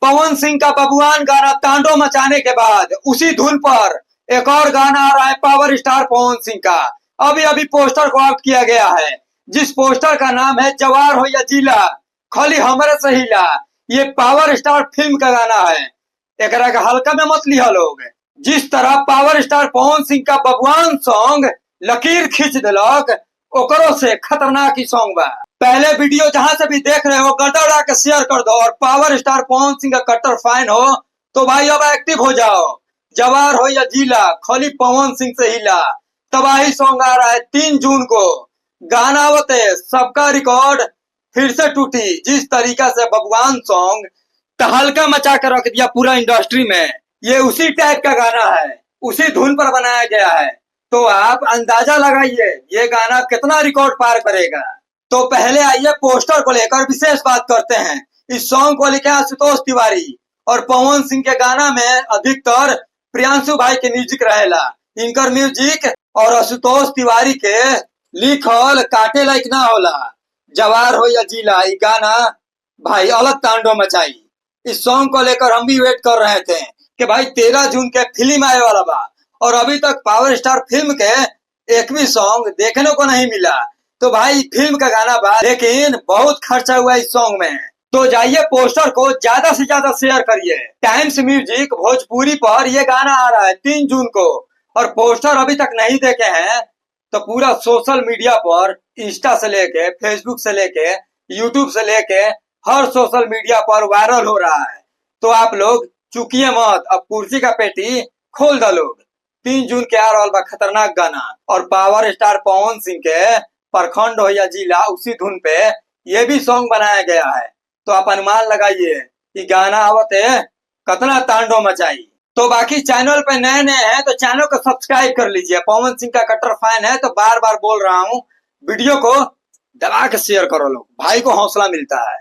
पवन सिंह का बबुआन गाना तांडव मचाने के बाद उसी धुन पर एक और गाना आ रहा है पावर स्टार पवन सिंह का। अभी अभी पोस्टर को आउट किया गया है, जिस पोस्टर का नाम है जवार हो या जिला खाली हमरे से हिला। ये पावर स्टार फिल्म का गाना है, एकरा के हल्का में मत लिया लोग। जिस तरह पावर स्टार पवन सिंह का बबुआन सॉन्ग लकीर खींच दिलक, ओकरो से खतरनाक ही सॉन्ग बा। पहले वीडियो जहां से भी देख रहे हो गर्दा उड़ा के शेयर कर दो, और पावर स्टार पवन सिंह का कट्टर फैन हो तो भाई अब एक्टिव हो जाओ। जवार हो या जिला खाली पवन सिंह से हिला तबाही सॉन्ग आ रहा है 3 जून को। गाना होते सबका रिकॉर्ड फिर से टूटी। जिस तरीका से बबुआन सॉन्ग तहलका मचा कर रख दिया पूरा इंडस्ट्री में, ये उसी टाइप का गाना है, उसी धुन पर बनाया गया है। तो आप अंदाजा लगाइए ये गाना कितना रिकॉर्ड पार करेगा। तो पहले आइए पोस्टर को लेकर विशेष बात करते हैं। इस सॉन्ग को लिखे आशुतोष तिवारी, और पवन सिंह के गाना में अधिकतर प्रियांशु भाई के म्यूजिक रहेला। इनकर म्यूजिक और आशुतोष तिवारी के लिखल काटे लायक ना होला। जवार हो या जिला ये गाना भाई अलग तांडव मचाई। इस सॉन्ग को लेकर हम भी वेट कर रहे थे कि भाई 13 जून के फिल्म आए वाला बा, और अभी तक पावर स्टार फिल्म के एक भी सॉन्ग देखने को नहीं मिला। तो भाई फिल्म का गाना बा, लेकिन बहुत खर्चा हुआ इस सॉन्ग में। तो जाइए पोस्टर को ज्यादा से ज्यादा शेयर करिए। टाइम्स म्यूजिक भोजपुरी पर यह गाना आ रहा है 3 जून को, और पोस्टर अभी तक नहीं देखे हैं तो पूरा सोशल मीडिया पर इंस्टा से लेके फेसबुक से लेके यूट्यूब से लेके हर सोशल मीडिया पर वायरल हो रहा है। तो आप लोग चुकिए मत, अब कुर्सी का पेटी खोल दो लोग। 3 जून के आ रहा बा खतरनाक गाना, और पावर स्टार पवन सिंह के प्रखंड हो या जिला उसी धुन पे ये भी सॉन्ग बनाया गया है। तो आप अनुमान लगाइए कि गाना आवते कितना तांडव मचाई। तो बाकी चैनल पे नए नए हैं तो चैनल को सब्सक्राइब कर लीजिए। पवन सिंह का कट्टर फैन है तो बार बार बोल रहा हूँ, वीडियो को दबा के शेयर करो लोग, भाई को हौसला मिलता है।